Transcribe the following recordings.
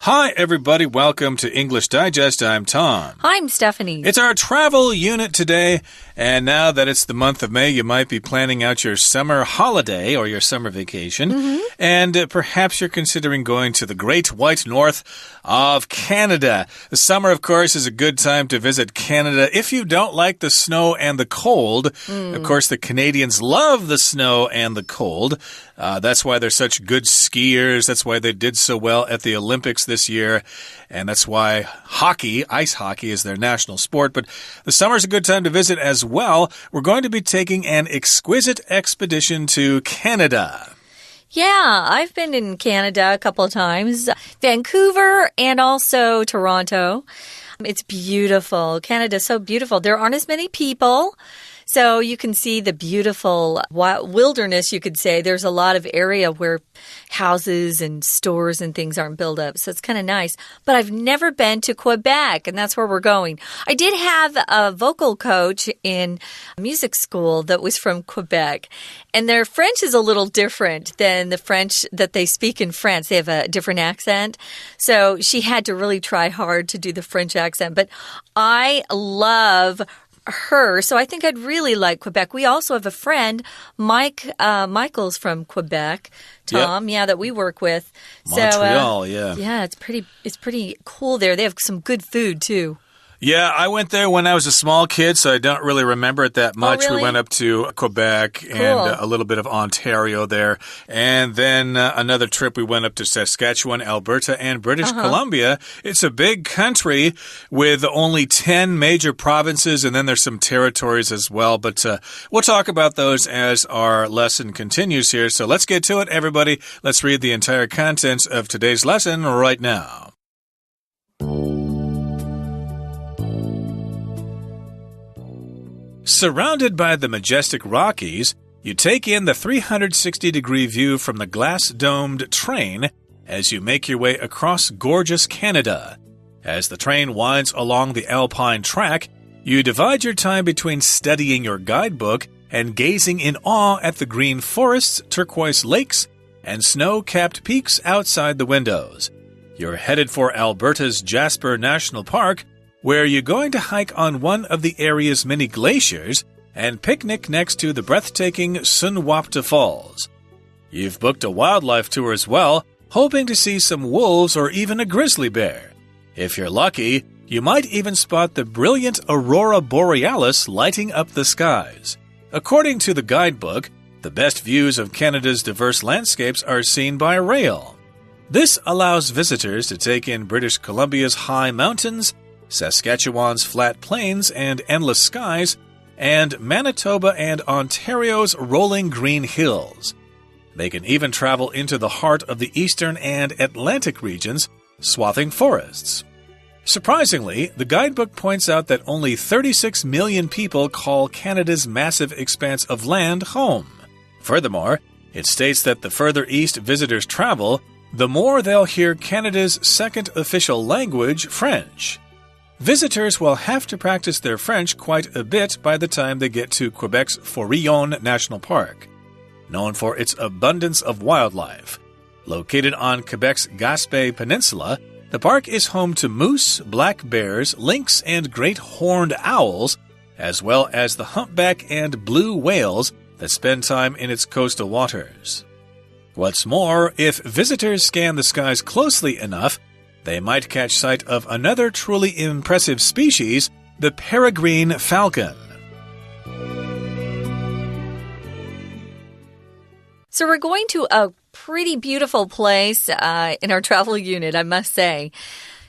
Hi, everybody. Welcome to English Digest. I'm Tom. Hi, I'm Stephanie. It's our travel unit today. And now that it's the month of May, you might be planning out your summer holiday or your summer vacation. And perhaps you're considering going to the great white north of Canada. The summer, of course, is a good time to visit Canada. If you don't like the snow and the cold, of course, the Canadians love the snow and the cold. That's why they're such good skiers. That's why they did so well at the Olympics this year. And that's why hockey, ice hockey, is their national sport. But the summer is a good time to visit as well. We're going to be taking an exquisite expedition to Canada. Yeah, I've been in Canada a couple of times. Vancouver and also Toronto. It's beautiful. Canada's so beautiful. There aren't as many people. So you can see the beautiful wilderness, you could say. There's a lot of area where houses and stores and things aren't built up. So it's kind of nice. But I've never been to Quebec, and that's where we're going. I did have a vocal coach in music school that was from Quebec. And their French is a little different than the French that they speak in France. They have a different accent. So she had to really try hard to do the French accent. But I love her, so I think I'd really like Quebec. We also have a friend, Michael's from Quebec, Tom, yeah, that we work with. Montreal, yeah. Yeah, it's pretty cool there. They have some good food too. Yeah, I went there when I was a small kid, so I don't really remember it that much. Oh, really? We went up to Quebec and a little bit of Ontario there. And then another trip, we went up to Saskatchewan, Alberta, and British Columbia. It's a big country with only 10 major provinces, and then there's some territories as well. But we'll talk about those as our lesson continues here. So let's get to it, everybody. Let's read the entire contents of today's lesson right now. Surrounded by the majestic Rockies, you take in the 360-degree view from the glass-domed train as you make your way across gorgeous Canada. As the train winds along the alpine track, you divide your time between studying your guidebook and gazing in awe at the green forests, turquoise lakes, and snow-capped peaks outside the windows. You're headed for Alberta's Jasper National Park, where you're going to hike on one of the area's many glaciers and picnic next to the breathtaking Sunwapta Falls. You've booked a wildlife tour as well, hoping to see some wolves or even a grizzly bear. If you're lucky, you might even spot the brilliant aurora borealis lighting up the skies. According to the guidebook, the best views of Canada's diverse landscapes are seen by rail. This allows visitors to take in British Columbia's high mountains, Saskatchewan's flat plains and endless skies, and Manitoba and Ontario's rolling green hills. They can even travel into the heart of the eastern and Atlantic regions, swathing forests. Surprisingly, the guidebook points out that only 36 million people call Canada's massive expanse of land home. Furthermore, it states that the further east visitors travel, the more they'll hear Canada's second official language, French. Visitors will have to practice their French quite a bit by the time they get to Quebec's Forillon National Park, known for its abundance of wildlife. Located on Quebec's Gaspé Peninsula, the park is home to moose, black bears, lynx, and great horned owls, as well as the humpback and blue whales that spend time in its coastal waters. What's more, if visitors scan the skies closely enough, they might catch sight of another truly impressive species, the peregrine falcon. So we're going to a pretty beautiful place in our travel unit, I must say.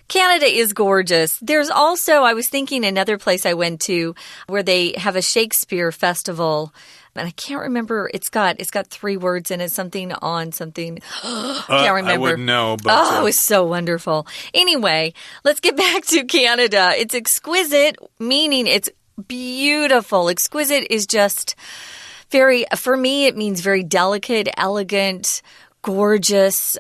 Canada is gorgeous. There's also, I was thinking, another place I went to where they have a Shakespeare festival. And I can't remember. It's got 3 words in it. Something on something. Can't remember. I wouldn't know. But, it was so wonderful. Anyway, let's get back to Canada. It's exquisite, meaning it's beautiful. Exquisite is just very, for me, it means very delicate, elegant, gorgeous,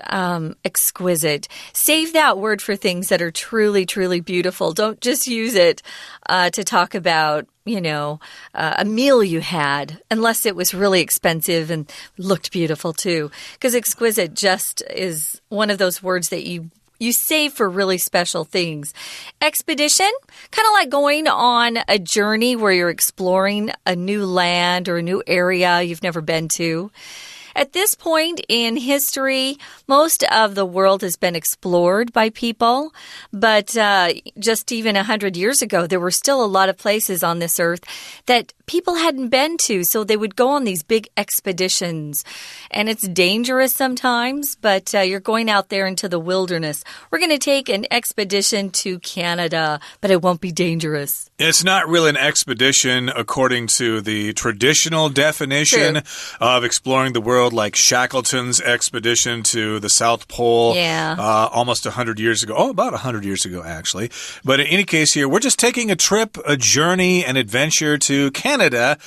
exquisite. Save that word for things that are truly, truly beautiful. Don't just use it to talk about, a meal you had, unless it was really expensive and looked beautiful too. Because exquisite just is one of those words that you you save for really special things. Expedition, kind of like going on a journey where you're exploring a new land or a new area you've never been to. At this point in history, most of the world has been explored by people, but just even 100 years ago, there were still a lot of places on this earth that people hadn't been to, so they would go on these big expeditions. And it's dangerous sometimes, but you're going out there into the wilderness. We're going to take an expedition to Canada, but it won't be dangerous. It's not really an expedition according to the traditional definition of exploring the world, like Shackleton's expedition to the South Pole almost 100 years ago. Oh, about 100 years ago, actually. But in any case here, we're just taking a trip, a journey, an adventure to Canada.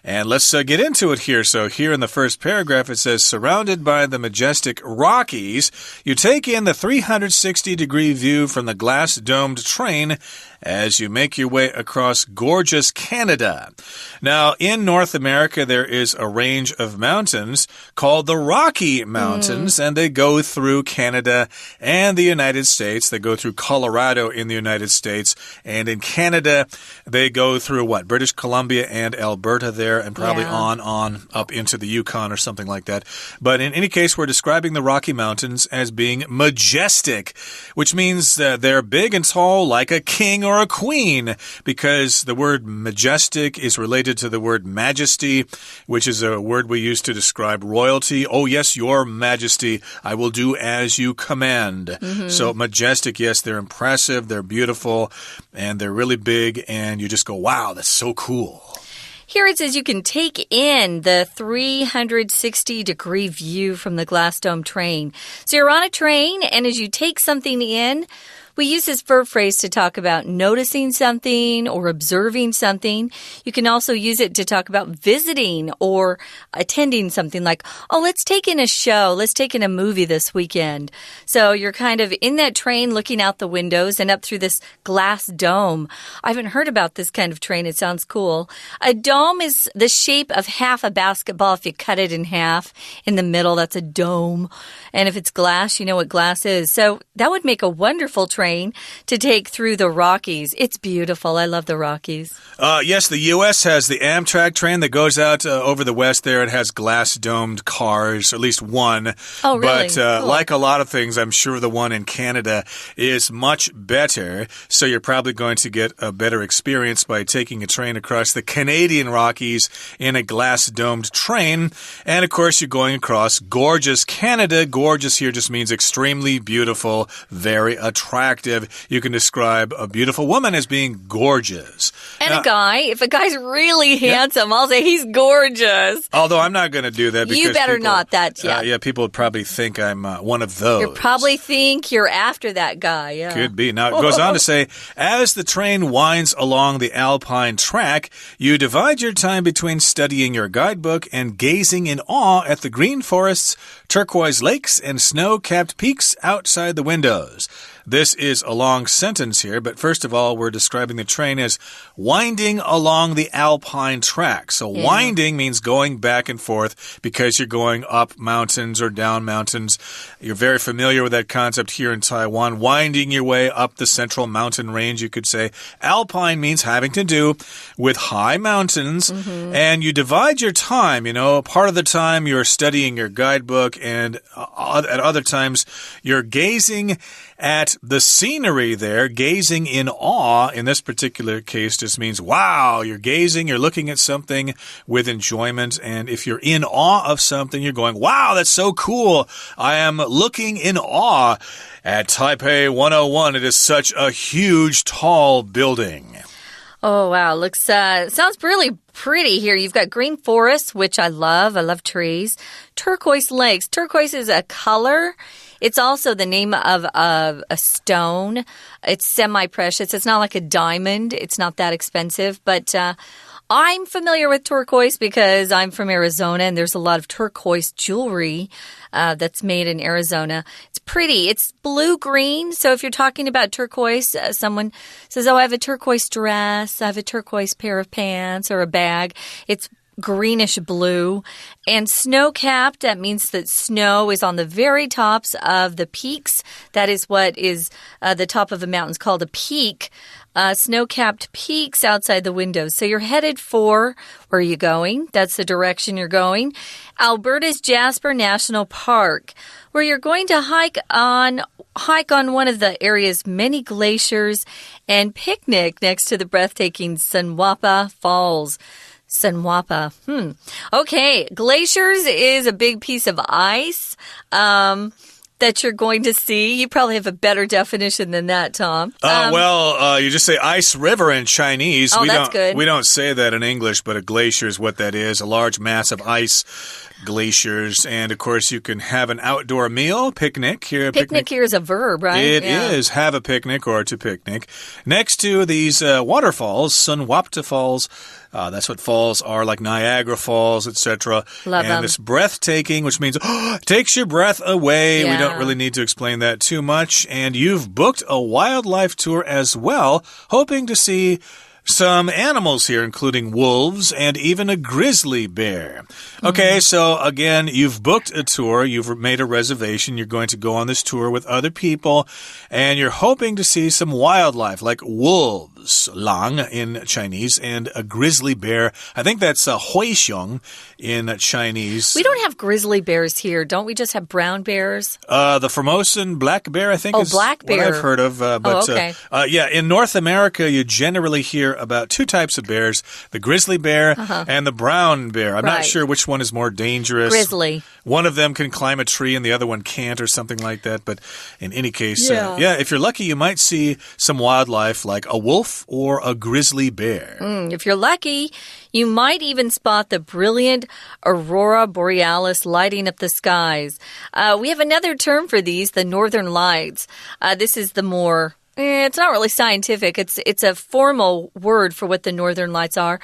And let's get into it here. So here in the first paragraph, it says, surrounded by the majestic Rockies, you take in the 360-degree view from the glass-domed train as you make your way across gorgeous Canada. Now, in North America, there is a range of mountains called the Rocky Mountains, and they go through Canada and the United States. They go through Colorado in the United States, and in Canada, they go through what? British Columbia and Alberta there, and probably on up into the Yukon or something like that. But in any case, we're describing the Rocky Mountains as being majestic, which means that they're big and tall like a king or a queen, because the word majestic is related to the word majesty, which is a word we use to describe royalty. Oh, yes, your majesty, I will do as you command. So majestic, yes, they're impressive, they're beautiful, and they're really big, and you just go, wow, that's so cool. Here it says you can take in the 360-degree view from the glass dome train. So you're on a train, and as you take something in, we use this verb phrase to talk about noticing something or observing something. You can also use it to talk about visiting or attending something like, oh, let's take in a show. Let's take in a movie this weekend. So you're kind of in that train looking out the windows and up through this glass dome. I haven't heard about this kind of train. It sounds cool. A dome is the shape of half a basketball. If you cut it in half in the middle, that's a dome. And if it's glass, you know what glass is. So that would make a wonderful train to take through the Rockies. It's beautiful. I love the Rockies. Yes, the U.S. has the Amtrak train that goes out over the west there. It has glass-domed cars, at least one. Oh, really? But cool. like a lot of things, I'm sure the one in Canada is much better. So you're probably going to get a better experience by taking a train across the Canadian Rockies in a glass-domed train. And, of course, you're going across gorgeous Canada. Gorgeous here just means extremely beautiful, very attractive. You can describe a beautiful woman as being gorgeous. And a guy, if a guy's really handsome, I'll say he's gorgeous. Although I'm not going to do that because you better people, not that yet. Yeah, people would probably think I'm one of those. You probably think you're after that guy, yeah. Could be. Now, it goes on to say, as the train winds along the alpine track, you divide your time between studying your guidebook and gazing in awe at the green forests, turquoise lakes, and snow-capped peaks outside the windows. This is a long sentence here, but first of all, we're describing the train as winding along the alpine track. So winding means going back and forth because you're going up mountains or down mountains. You're very familiar with that concept here in Taiwan. Winding your way up the central mountain range, you could say. Alpine means having to do with high mountains, and you divide your time. You know, part of the time you're studying your guidebook, and at other times you're gazing at the scenery there, gazing in awe. In this particular case, just means, wow, you're gazing, you're looking at something with enjoyment. And if you're in awe of something, you're going, wow, that's so cool. I am looking in awe at Taipei 101. It is such a huge, tall building. Oh, wow. Looks, sounds really pretty here. You've got green forests, which I love. I love trees. Turquoise lakes. Turquoise is a color. It's also the name of a stone. It's semi-precious. It's not like a diamond. It's not that expensive. But I'm familiar with turquoise because I'm from Arizona, and there's a lot of turquoise jewelry that's made in Arizona. It's pretty. It's blue-green. So if you're talking about turquoise, someone says, oh, I have a turquoise dress. I have a turquoise pair of pants or a bag. It's greenish blue. And snow-capped, that means that snow is on the very tops of the peaks. That is what is the top of a mountain is called a peak. Snow-capped peaks outside the windows. So you're headed for, where are you going? That's the direction you're going. Alberta's Jasper National Park, where you're going to hike on one of the area's many glaciers and picnic next to the breathtaking Sunwapta Falls. Sunwapta. Okay, glaciers is a big piece of ice. That you're going to see. You probably have a better definition than that, Tom. You just say ice river in Chinese. Oh, that's good. We don't say that in English, but a glacier is what that is. A large mass of ice glaciers. And, of course, you can have an outdoor meal, picnic. Picnic here is a verb, right? It is. Have a picnic or to picnic. Next to these waterfalls, Sunwapta Falls. That's what falls are, like Niagara Falls, etc. Love them. And it's breathtaking, which means takes your breath away. Yeah. We don't really need to explain that too much. And you've booked a wildlife tour as well, hoping to see some animals here, including wolves and even a grizzly bear. Okay, so again, you've booked a tour. You've made a reservation. You're going to go on this tour with other people, and you're hoping to see some wildlife like wolves, 狼 in Chinese, and a grizzly bear. I think that's huixiong in Chinese. We don't have grizzly bears here. Don't we just have brown bears? The Formosan black bear, I think, is black bear. what I've heard of. Okay. In North America, you generally hear about two types of bears, the grizzly bear and the brown bear. I'm not sure which one is more dangerous. Grizzly. One of them can climb a tree and the other one can't or something like that. But in any case, if you're lucky, you might see some wildlife like a wolf or a grizzly bear. If you're lucky, you might even spot the brilliant aurora borealis lighting up the skies. We have another term for these, the northern lights. This is the more... It's not really scientific. It's a formal word for what the northern lights are.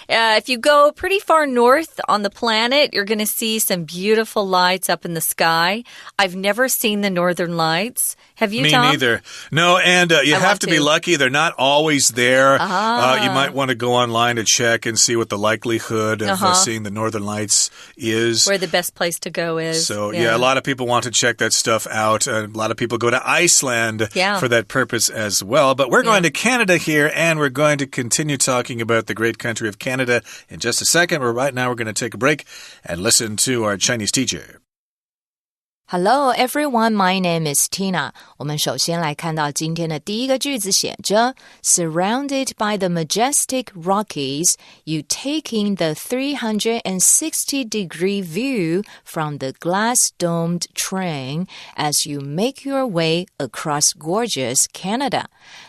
If you go pretty far north on the planet, you're going to see some beautiful lights up in the sky. I've never seen the northern lights. Have you, Tom? Me neither. No, and you have to be lucky. They're not always there. You might want to go online to check and see what the likelihood of seeing the northern lights is. Where the best place to go is. So, a lot of people want to check that stuff out. A lot of people go to Iceland for that purpose as well. But we're going to Canada here, and we're going to continue talking about the great country of Canada in just a second. But right now, we're going to take a break and listen to our Chinese teacher. Hello everyone, my name is Tina. 我们首先来看到今天的第一个句子写着 Surrounded by the majestic Rockies, you take in the 360-degree view from the glass-domed train as you make your way across gorgeous Canada.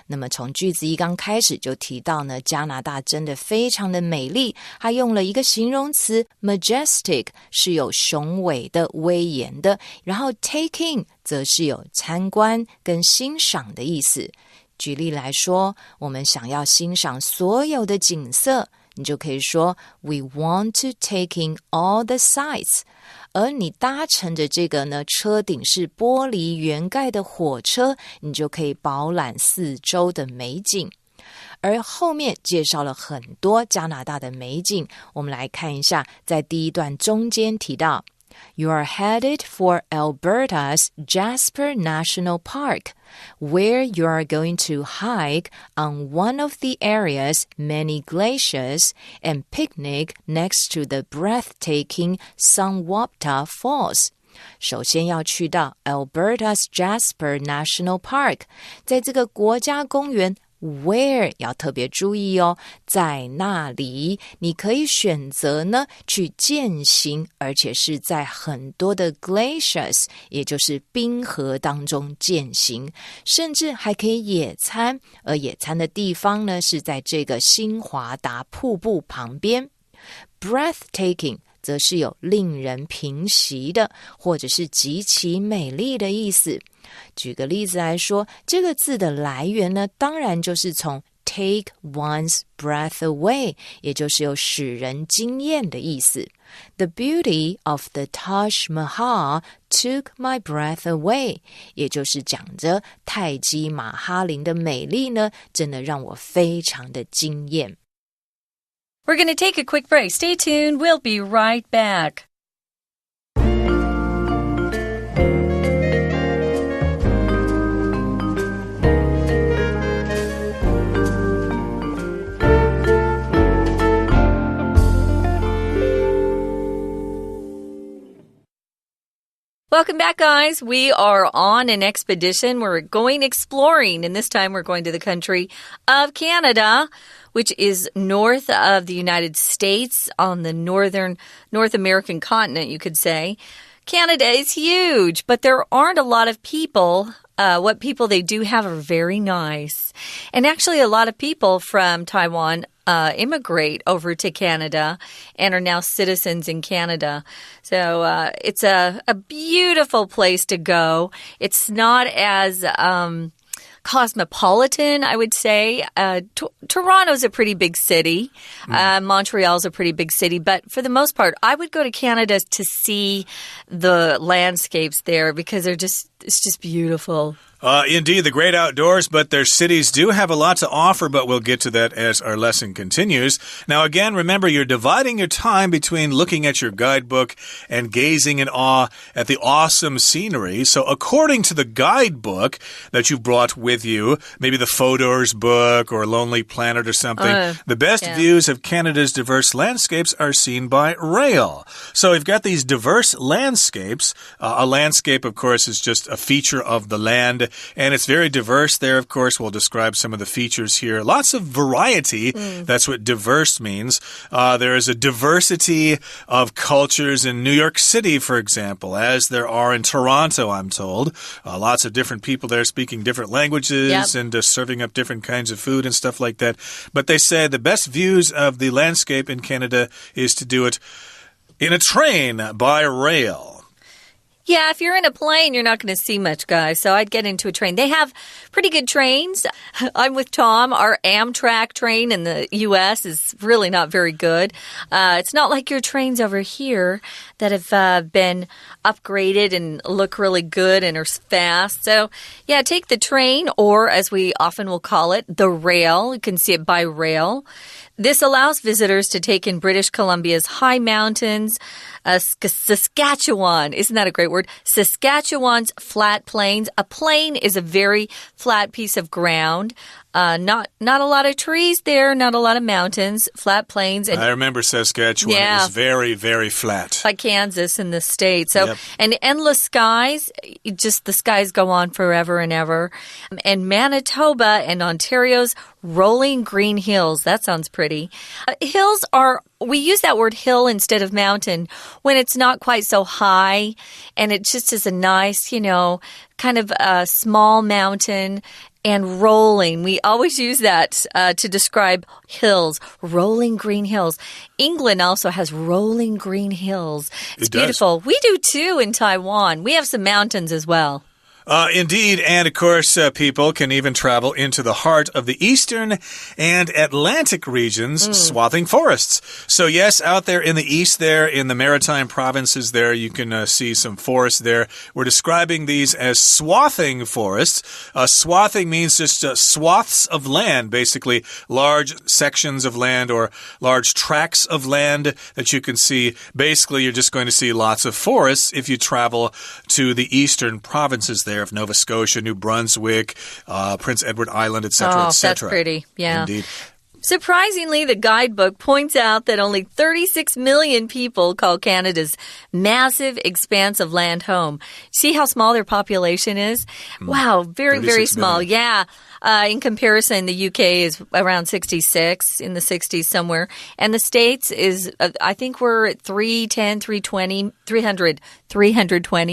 那么从句子一刚开始就提到呢，加拿大真的非常的美丽，它用了一个形容词 majestic 是有雄伟的、威严的，然后 taking 则是有参观跟欣赏的意思。举例来说，我们想要欣赏所有的景色，你就可以说 We want to take in all the sights。而你搭乘着这个呢，车顶是玻璃圆盖的火车，你就可以饱览四周的美景。而后面介绍了很多加拿大的美景，我们来看一下，在第一段中间提到You are headed for Alberta's Jasper National Park, where you are going to hike on one of the area's many glaciers and picnic next to the breathtaking Sunwapta Falls. 首先要去到 Alberta's Jasper National Park， 在这个国家公园Where 要特别注意哦，在那里你可以选择呢去健行，而且是在很多的 glaciers， 也就是冰河当中健行，甚至还可以野餐，而野餐的地方呢是在这个新华达瀑布旁边。Breathtaking 则是有令人屏息的，或者是极其美丽的意思。举个例子来说，这个字的来源呢，当然就是从 take one's breath away， 也就是有使人惊艳的意思。The beauty of the Taj Mahal took my breath away， 也就是讲着泰姬玛哈陵的美丽呢，真的让我非常的惊艳。We're going to take a quick break. Stay tuned. We'll be right back. Welcome back, guys. We are on an expedition. We're going exploring, and this time we're going to the country of Canada, which is north of the United States on the North American continent, you could say. Canada is huge, but there aren't a lot of people. What people they do have are very nice. And actually, a lot of people from Taiwan immigrate over to Canada and are now citizens in Canada. So it's a beautiful place to go. It's not as cosmopolitan, I would say. Toronto's a pretty big city. Montreal's a pretty big city. But for the most part, I would go to Canada to see the landscapes there because it's just beautiful. Indeed, the great outdoors, but their cities do have a lot to offer, but we'll get to that as our lesson continues. Now, again, remember, you're dividing your time between looking at your guidebook and gazing in awe at the awesome scenery. So according to the guidebook that you've brought with you, maybe the Photos book or Lonely Planet or something, the best views of Canada's diverse landscapes are seen by rail. So we've got these diverse landscapes. A landscape, of course, is just a feature of the land. And it's very diverse there, of course. We'll describe some of the features here. Lots of variety. That's what diverse means. There is a diversity of cultures in New York City, for example, as there are in Toronto, I'm told. Lots of different people there speaking different languages and serving up different kinds of food and stuff like that. But they say the best views of the landscape in Canada is to do it in a train by rail. Yeah, if you're in a plane, you're not going to see much, guys. So I'd get into a train. They have pretty good trains. I'm with Tom. Our Amtrak train in the U.S. is really not very good. It's not like your trains over here that have been upgraded and look really good and are fast. So, yeah, take the train, or as we often will call it, the rail. You can see it by rail. This allows visitors to take in British Columbia's high mountains, Saskatchewan. Isn't that a great word? Saskatchewan's flat plains. A plain is a very flat piece of ground. Not a lot of trees there, not a lot of mountains, flat plains. And, I remember Saskatchewan. It was very, very flat. Like Kansas in the States. So, and endless skies, just the skies go on forever and ever. And Manitoba and Ontario's rolling green hills. That sounds pretty. Hills are, we use that word hill instead of mountain when it's not quite so high. And it just is a nice, kind of a small mountain. And rolling. We always use that to describe hills. Rolling green hills. England also has rolling green hills. It's beautiful. We do too in Taiwan. We have some mountains as well. Indeed, and of course, people can even travel into the heart of the eastern and Atlantic regions, swathing forests. So yes, out there in the east there, in the maritime provinces there, you can see some forests there. We're describing these as swathing forests. Swathing means just swaths of land, basically large sections of land or large tracts of land that you can see. Basically, you're just going to see lots of forests if you travel to the eastern provinces there of Nova Scotia, New Brunswick, Prince Edward Island, etc., etc. That's pretty. Yeah. Indeed. Surprisingly, the guidebook points out that only 36 million people call Canada's massive expanse of land home. See how small their population is? Wow, very, very small. Million. Yeah. In comparison, the UK is around 66, in the 60s somewhere. And the States is, I think we're at 320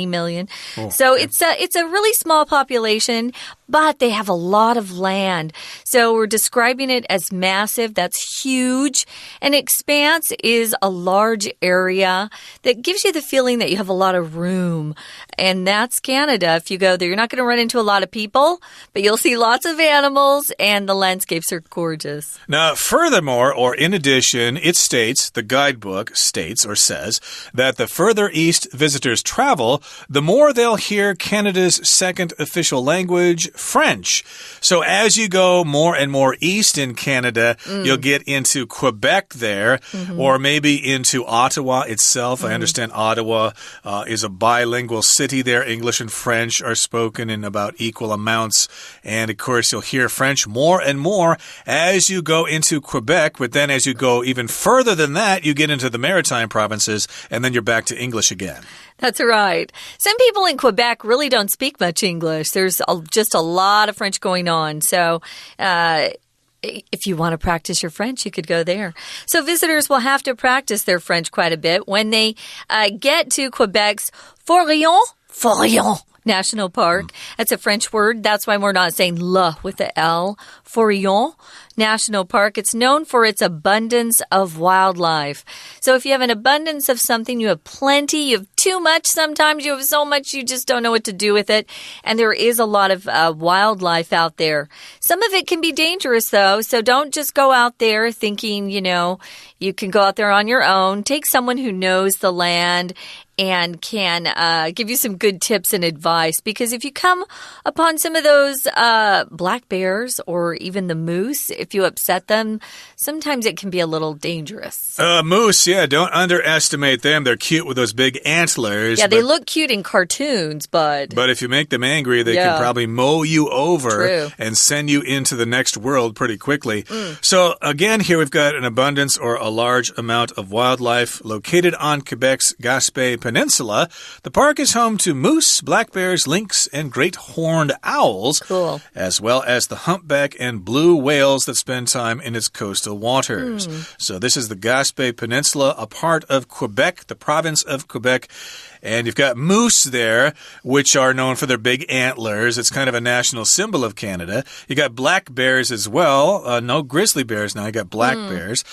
million. Oh, so it's a really small population, but they have a lot of land. So we're describing it as massive. That's huge. An expanse is a large area that gives you the feeling that you have a lot of room. And that's Canada. If you go there, you're not going to run into a lot of people, but you'll see lots of animals, and the landscapes are gorgeous. Now, furthermore, or in addition, it states, the guidebook states or says, that the further east visitors travel, the more they'll hear Canada's second official language, French. So as you go more and more east in Canada, you'll get into Quebec there, or maybe into Ottawa itself. I understand Ottawa is a bilingual city there. English and French are spoken in about equal amounts. And, of course, you'll hear French more and more as you go into Quebec. But then as you go even further than that, you get into the Maritime provinces, and then you're back to English again. That's right. Some people in Quebec really don't speak much English. There's just a lot of French going on. So if you want to practice your French, you could go there. So visitors will have to practice their French quite a bit when they get to Quebec's Forillon National Park. That's a French word. That's why we're not saying le with the L. Forillon National Park. It's known for its abundance of wildlife. So if you have an abundance of something, you have plenty, you have too much sometimes, you have so much you just don't know what to do with it. And there is a lot of wildlife out there. Some of it can be dangerous, though, so don't just go out there thinking, you can go out there on your own. Take someone who knows the land and can give you some good tips and advice. Because if you come upon some of those black bears or even the moose, if you upset them, sometimes it can be a little dangerous. Moose, yeah, don't underestimate them. They're cute with those big antlers. Yeah, they look cute in cartoons, but if you make them angry, they can probably mow you over and send you into the next world pretty quickly. So again, here we've got an abundance or a large amount of wildlife located on Quebec's Gaspé Peninsula. The park is home to moose, black bears, lynx, and great horned owls, as well as the humpback and blue whales that spend time in its coastal waters. So this is the Gaspé Peninsula, a part of Quebec, the province of Quebec. And you've got moose there, which are known for their big antlers. It's kind of a national symbol of Canada. You got black bears as well. No grizzly bears now. You got black bears.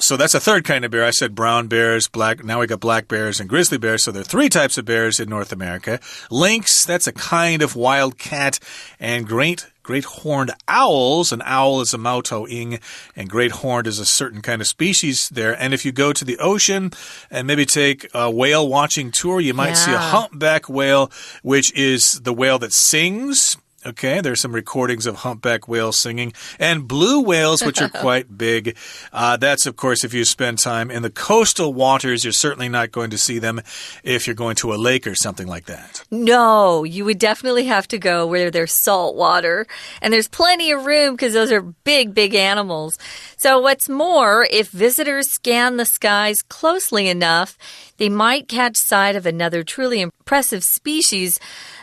So that's a third kind of bear. I said brown bears, black. Now we got black bears and grizzly bears. So there are three types of bears in North America. Lynx, that's a kind of wild cat. And great horned owls. An owl is a mautoing, and great horned is a certain kind of species there. And if you go to the ocean and maybe take a whale watching tour, you might see a humpback whale, which is the whale that sings. Okay, there's some recordings of humpback whales singing. And blue whales, which are quite big. That's, of course, if you spend time in the coastal waters, you're certainly not going to see them if you're going to a lake or something like that. No, you would definitely have to go where there's salt water. And there's plenty of room because those are big, big animals. So what's more, if visitors scan the skies closely enough, they might catch sight of another truly impressive species,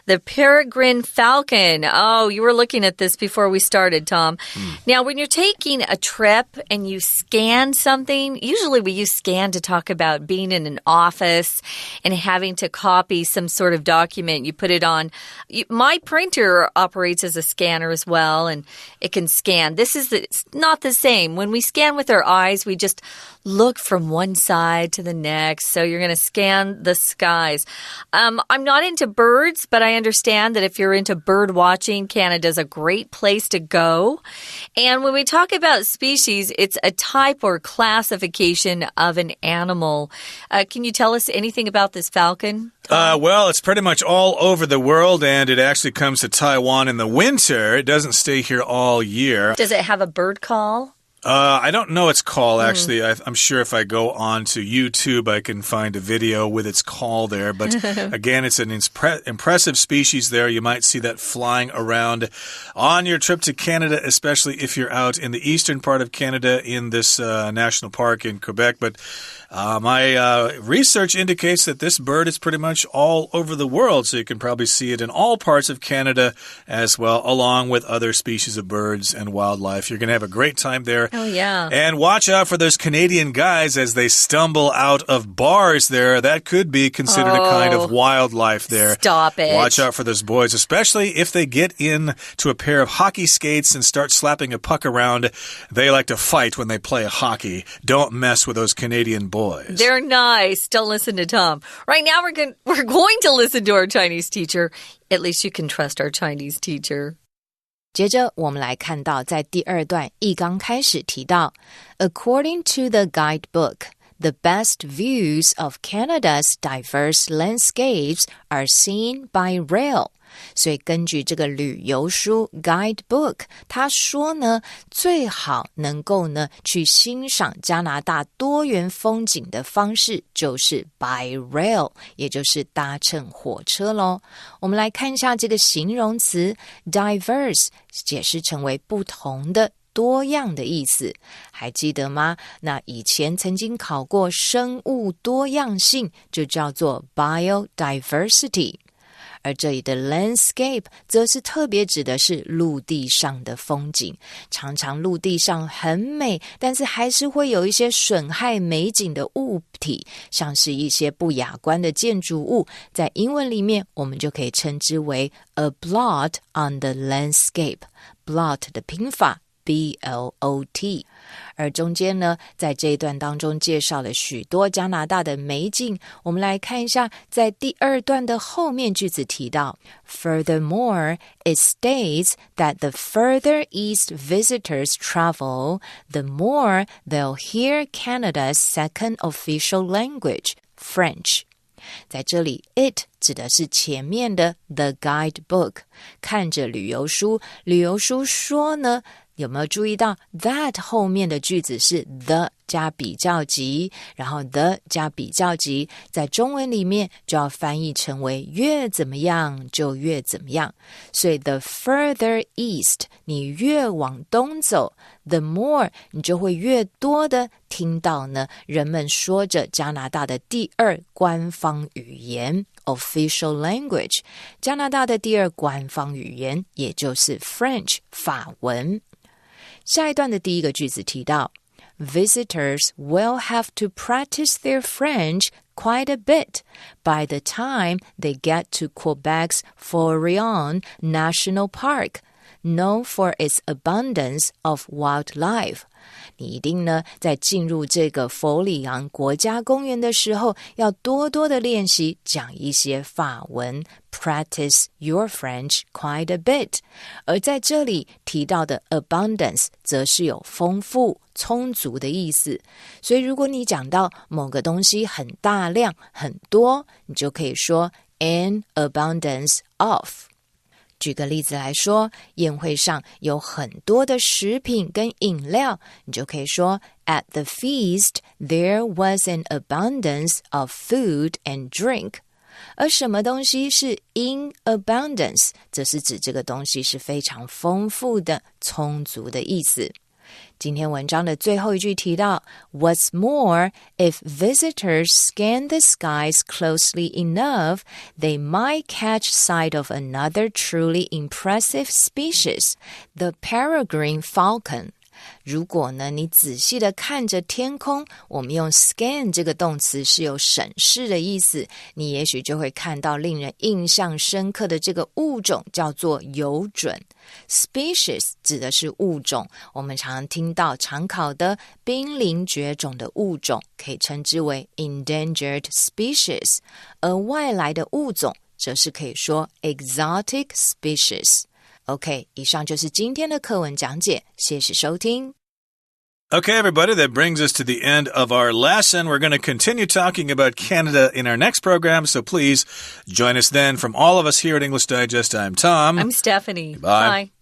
the peregrine falcon. Oh, you were looking at this before we started, Tom. Now, when you're taking a trip and you scan something, usually we use scan to talk about being in an office and having to copy some sort of document. You put it on. My printer operates as a scanner as well, and it can scan. It's not the same. When we scan with our eyes, we just look from one side to the next. So you're going to scan the skies. I'm not into birds, but I understand that if you're into bird watching, Canada's a great place to go. And when we talk about species, it's a type or classification of an animal. Can you tell us anything about this falcon? Well, it's pretty much all over the world, and it actually comes to Taiwan in the winter. It doesn't stay here all year. Does it have a bird call? I don't know its call, actually. I'm sure if I go on to YouTube, I can find a video with its call there. But again, it's an impressive species there. You might see that flying around on your trip to Canada, especially if you're out in the eastern part of Canada in this national park in Quebec. But my research indicates that this bird is pretty much all over the world, so you can probably see it in all parts of Canada as well, along with other species of birds and wildlife. You're going to have a great time there. Oh, yeah. And watch out for those Canadian guys as they stumble out of bars there. That could be considered a kind of wildlife there. Stop it. Watch out for those boys, especially if they get into a pair of hockey skates and start slapping a puck around. They like to fight when they play hockey. Don't mess with those Canadian boys. They're nice. Don't listen to Tom. Right now, we're going to listen to our Chinese teacher. At least you can trust our Chinese teacher. 接着我们来看到在第二段一刚开始提到 According to the guidebook, the best views of Canada's diverse landscapes are seen by rail. 所以根据这个旅游书 Guidebook， 他说呢，最好能够呢去欣赏加拿大多元风景的方式就是 by rail， 也就是搭乘火车咯。我们来看一下这个形容词 diverse， 解释成为不同的多样的意思，还记得吗？那以前曾经考过生物多样性，就叫做 biodiversity。而这里的 landscape 则是特别指的是陆地上的风景，常常陆地上很美，但是还是会有一些损害美景的物体，像是一些不雅观的建筑物，在英文里面我们就可以称之为 a blot on the landscape。 blot 的拼法B-L-O-T， 而中间呢，在这一段当中介绍了许多加拿大的美景。我们来看一下，在第二段的后面句子提到 Furthermore, it states that the further east visitors travel, the more they'll hear Canada's second official language, French。在这里 it 指的是前面的 the guidebook， 看着旅游书，旅游书说呢，有没有注意到 that 后面的句子是 the 加比较级，然后 the 加比较级在中文里面就要翻译成为越怎么样就越怎么样。所以 the further east， 你越往东走， the more 你就会越多的听到呢人们说着加拿大的第二官方语言 official language， 加拿大的第二官方语言也就是 French 法文。下一段的第一个句子提到 Visitors will have to practice their French quite a bit by the time they get to Quebec's Forillon National Park, known for its abundance of wildlife。 你一定呢在进入这个佛里昂国家公园的时候，要多多的练习讲一些法文， practice your French quite a bit。 而在这里提到的 abundance 则是有丰富充足的意思，所以如果你讲到某个东西很大量很多，你就可以说 an abundance of。举个例子来说，宴会上有很多的食品跟饮料，你就可以说 At the feast, there was an abundance of food and drink。 而什么东西是 in abundance， 则是指这个东西是非常丰富的、充足的意思。今天文章的最后一句提到 What's more, if visitors scan the skies closely enough, they might catch sight of another truly impressive species, the peregrine falcon。 如果呢你仔细的看着天空，我们用 scan 这个动词是有审视的意思，你也许就会看到令人印象深刻的这个物种，叫做游隼。 Species 指的是物种，我们常听到常考的濒临绝种的物种可以称之为 endangered species， 而外来的物种则是可以说 exotic species。OK， 以上就是今天的课文讲解，谢谢收听。Okay, everybody, that brings us to the end of our lesson. We're going to continue talking about Canada in our next program, so please join us then. From all of us here at English Digest, I'm Tom. I'm Stephanie. Bye. Bye.